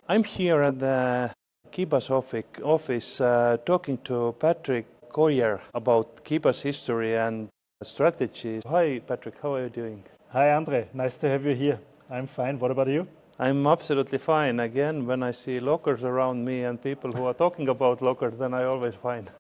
I'm here at the Keba's office talking to Patrick Collier about Keba's history and strategies. Hi Patrick, how are you doing? Hi Andre, nice to have you here. I'm fine, what about you? I'm absolutely fine. Again, when I see lockers around me and people who are talking about lockers, then I always fine.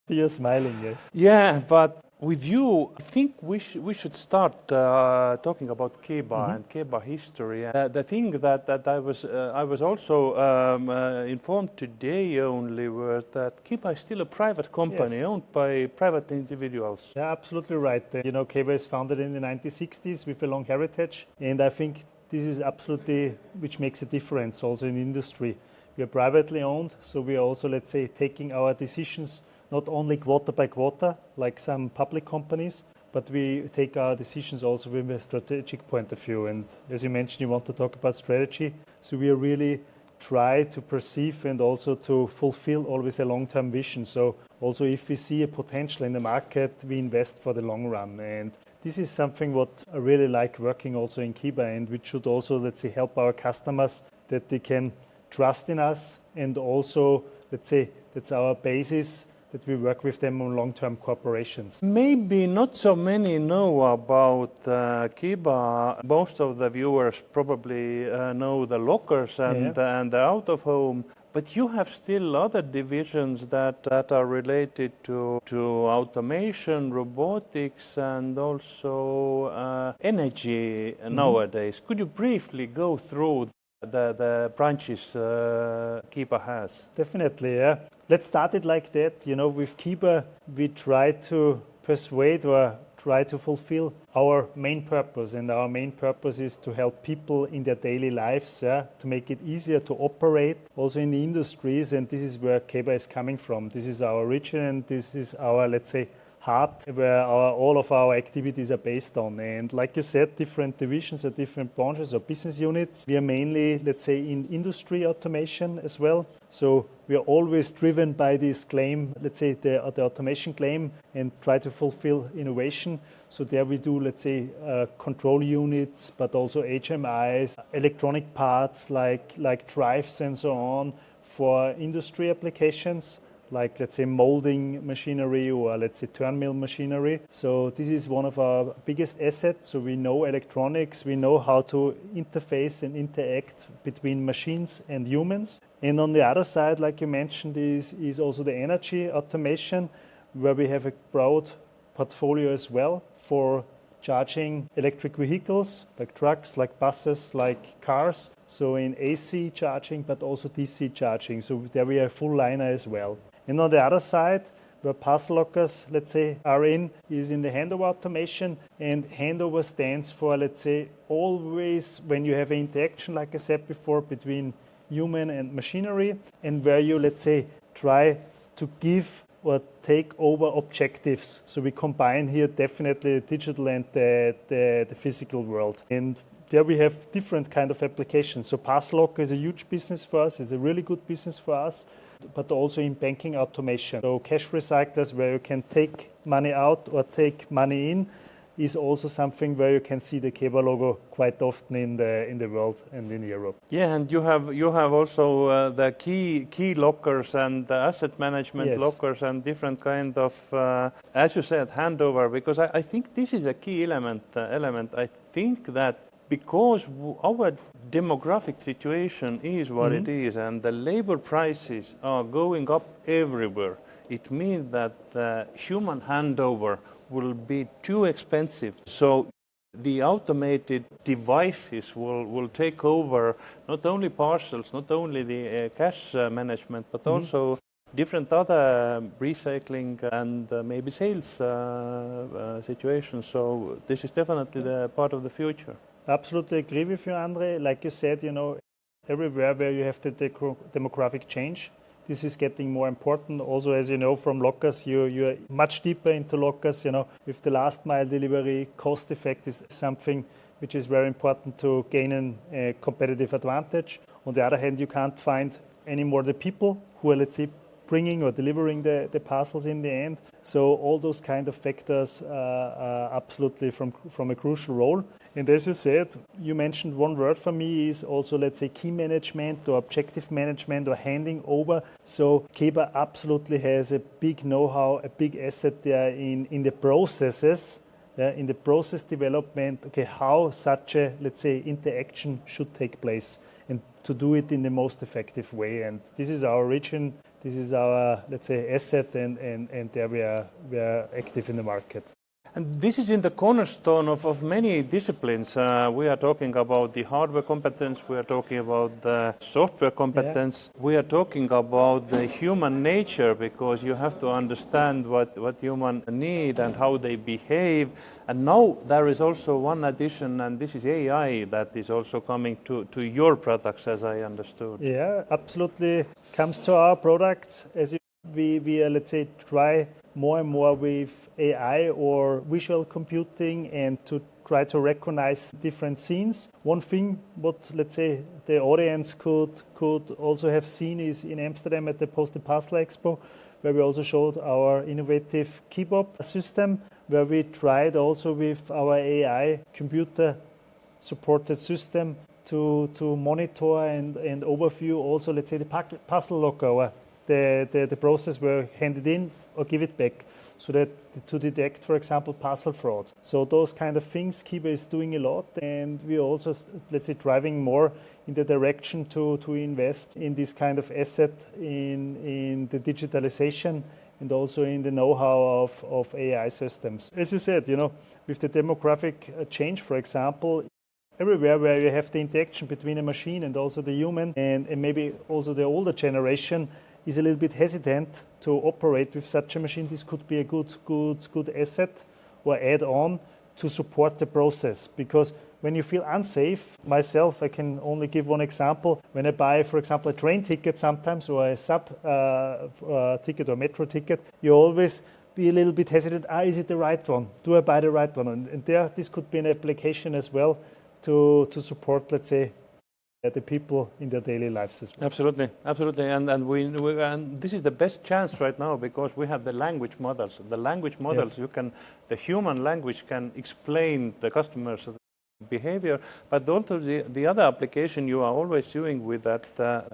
You're smiling, yes. Yeah, but with you, I think we should start talking about Keba and Keba history. The thing that I was also informed today only was that Keba is still a private company owned by private individuals. Yeah, absolutely right. Keba is founded in the 1960s with a long heritage, and I think this is absolutely which makes a difference also in industry. We are privately owned, so we are also, let's say, taking our decisions not only quarter by quarter, like some public companies, but we take our decisions also with a strategic point of view. And as you mentioned, you want to talk about strategy. So we really try to perceive and also to fulfill always a long-term vision. So also if we see a potential in the market, we invest for the long run. And this is something what I really like working also in Keba, and which should also, let's say, help our customers that they can trust in us. And also, let's say, that's our basis, that we work with them on long-term corporations. Maybe not so many know about Keba. Most of the viewers probably know the lockers and the out-of-home, but you have still other divisions that are related to automation, robotics, and also energy nowadays. Could you briefly go through the branches Keba has? Definitely, yeah. Let's start it like that. With Keba, we try to persuade or try to fulfill our main purpose. And our main purpose is to help people in their daily lives, to make it easier to operate also in the industries. And this is where Keba is coming from. This is our origin, and this is our, let's say, heart, where all of our activities are based on. And like you said, different divisions or different branches or business units. We are mainly, let's say, in industry automation as well. So we are always driven by this claim, let's say the automation claim, and try to fulfill innovation. So there we do, let's say, control units, but also HMIs, electronic parts like drives and so on for industry applications, like, let's say, molding machinery or, let's say, turn mill machinery. So this is one of our biggest assets. So we know electronics, we know how to interface and interact between machines and humans. And on the other side, like you mentioned, is also the energy automation, where we have a broad portfolio as well for charging electric vehicles, like trucks, like buses, like cars. So in AC charging, but also DC charging. So there we have full liner as well. And on the other side, where parcel lockers, let's say, are is in the handover automation. And handover stands for, let's say, always when you have an interaction, like I said before, between human and machinery, and where you, let's say, try to give or take over objectives. So we combine here definitely the digital and the physical world. And there we have different kind of applications. So parcel locker is a huge business for us, is a really good business for us, but also in banking automation. So cash recyclers, where you can take money out or take money in, is also something where you can see the Keba logo quite often in the world and in Europe. Yeah, and you have also the key lockers and the asset management lockers and different kind of, as you said, handover. Because I think this is a key element. I think that because our demographic situation is what it is, and the labor prices are going up everywhere, it means that the human handover will be too expensive. So the automated devices will take over not only parcels, not only the cash management, but also different other recycling and maybe sales situations. So this is definitely the part of the future. Absolutely agree with you, Andre. Like you said, everywhere where you have the demographic change, this is getting more important. Also, as you know, from lockers, you're much deeper into lockers. With the last mile delivery, cost effect is something which is very important to gain a competitive advantage. On the other hand, you can't find anymore the people who are, let's say, bringing or delivering the parcels in the end. So all those kind of factors are absolutely from a crucial role. And as you said, you mentioned one word for me is also, let's say, key management or objective management or handing over. So Keba absolutely has a big know-how, a big asset there in the processes, in the process development, okay, how such a, let's say, interaction should take place and to do it in the most effective way. And this is our region, this is our, let's say, asset, and there we are active in the market. And this is in the cornerstone of many disciplines. We are talking about the hardware competence, we are talking about the software competence, we are talking about the human nature, because you have to understand what humans need and how they behave. And now there is also one addition, and this is AI that is also coming to your products, as I understood. Yeah, absolutely comes to our products. As we let's say, try more and more with AI or visual computing and to try to recognize different scenes. One thing what, let's say, the audience could also have seen is in Amsterdam at the Post and Parcel Expo, where we also showed our innovative Keba system, where we tried also with our AI computer supported system to monitor and overview also, let's say, the parcel locker or the process where hand it in or give it back, so that to detect, for example, parcel fraud. So those kind of things Keba is doing a lot, and we also, let's say, driving more in the direction to invest in this kind of asset in the digitalization and also in the know-how of AI systems. As you said, with the demographic change, for example, everywhere where you have the interaction between a machine and also the human, and maybe also the older generation is a little bit hesitant to operate with such a machine, this could be a good asset or add on to support the process. Because when you feel unsafe, myself, I can only give one example. When I buy, for example, a train ticket sometimes, or a sub ticket or metro ticket, you always be a little bit hesitant. Is it the right one? Do I buy the right one? And there, this could be an application as well to support, let's say, the people in their daily lives as well. Absolutely, and this is the best chance right now, because we have the language models. The language models, yes. The human language can explain the customer's behavior, but also the other application you are always doing with that,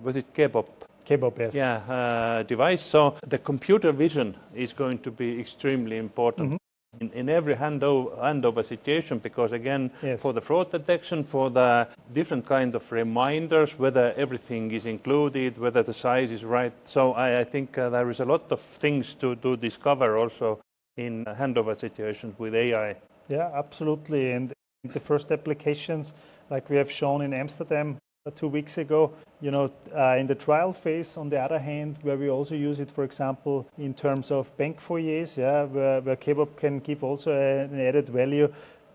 was it Keba? Keba, yes. Yeah, device. So the computer vision is going to be extremely important. Mm-hmm. In every handover situation, because again, yes. For the fraud detection, for the different kind of reminders, whether everything is included, whether the size is right. So I think there is a lot of things to discover also in handover situations with AI. Yeah, absolutely. And the first applications, like we have shown in Amsterdam 2 weeks ago, in the trial phase, on the other hand, where we also use it, for example, in terms of bank foyers, where Keba can give also an added value,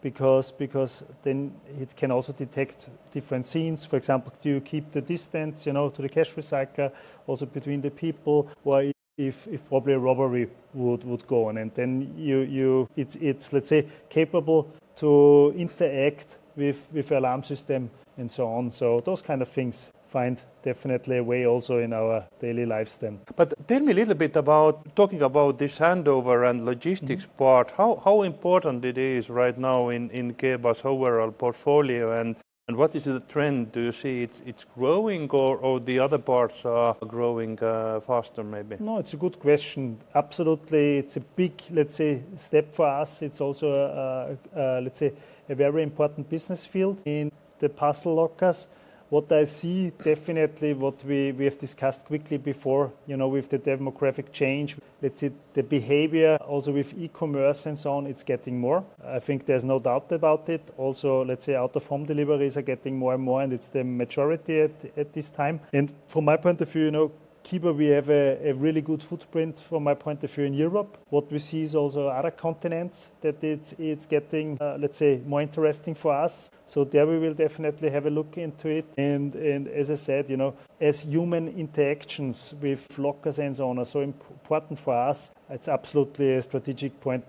because then it can also detect different scenes. For example, do you keep the distance, to the cash recycler, also between the people, or if probably a robbery would go on, and then it's let's say capable to interact with alarm system and so on. So those kind of things find definitely a way also in our daily lives then. But tell me a little bit about talking about this handover and logistics part. How important it is right now in Keba's overall portfolio, and what is the trend? Do you see it's growing, or the other parts are growing faster maybe? No, it's a good question. Absolutely, it's a big, let's say, step for us. It's also let's say, a very important business field in the parcel lockers. What I see, definitely what we have discussed quickly before, with the demographic change, let's say the behavior also with e-commerce and so on, it's getting more. I think there's no doubt about it. Also, let's say out-of-home deliveries are getting more and more, and it's the majority at this time. And from my point of view, Keba, we have a really good footprint from my point of view in Europe. What we see is also other continents that it's getting, let's say, more interesting for us. So there we will definitely have a look into it. And as I said, as human interactions with lockers and so on are so important for us, it's absolutely a strategic point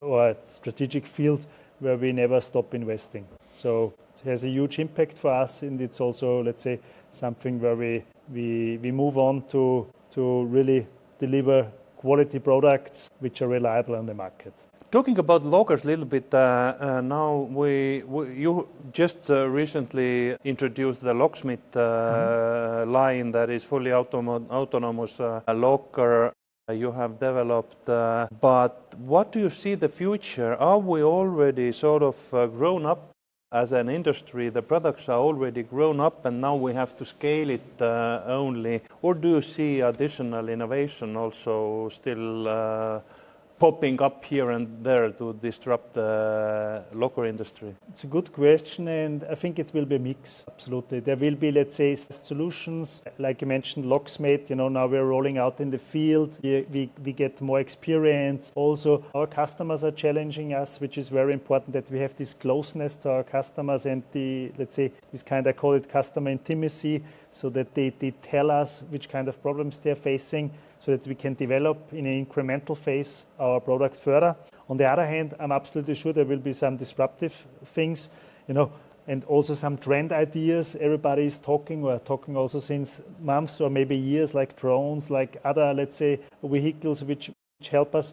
or a strategic field where we never stop investing. So it has a huge impact for us, and it's also, let's say, something where we move on to really deliver quality products which are reliable on the market. Talking about lockers a little bit, now you just recently introduced the locksmith line that is fully autonomous locker you have developed. But what do you see the future? Are we already sort of grown up as an industry? The products are already grown up and now we have to scale it only? Or do you see additional innovation also still popping up here and there to disrupt the locker industry? It's a good question, and I think it will be a mix. Absolutely. There will be, let's say, solutions, like you mentioned, locksmith, now we're rolling out in the field. We get more experience. Also, our customers are challenging us, which is very important that we have this closeness to our customers and let's say, this kind, I call it customer intimacy, so that they tell us which kind of problems they're facing, so that we can develop in an incremental phase our products further. On the other hand, I'm absolutely sure there will be some disruptive things, and also some trend ideas. Everybody is talking also since months or maybe years, like drones, like other, let's say, vehicles which help us,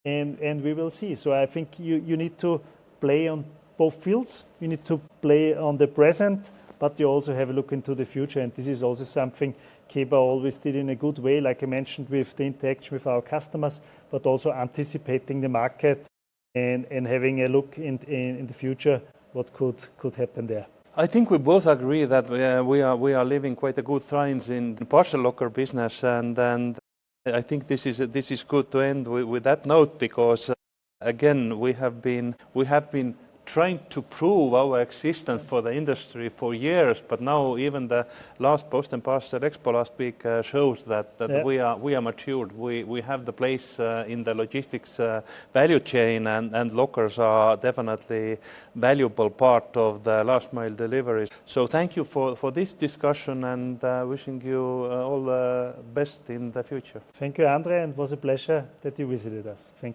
and we will see. So I think you need to play on both fields. You need to play on the present, but you also have a look into the future, and this is also something Keba always did in a good way, like I mentioned, with the interaction with our customers, but also anticipating the market and having a look in the future what could happen there. I think we both agree that we are living quite a good times in the parcel locker business, and I think this is good to end with that note, because again we have been trying to prove our existence for the industry for years, but now even the last Post and Parcel Expo last week shows that we are matured. We have the place in the logistics value chain, and lockers are definitely valuable part of the last mile deliveries. So thank you for this discussion, and wishing you all the best in the future. Thank you, Andre, and it was a pleasure that you visited us. Thank you.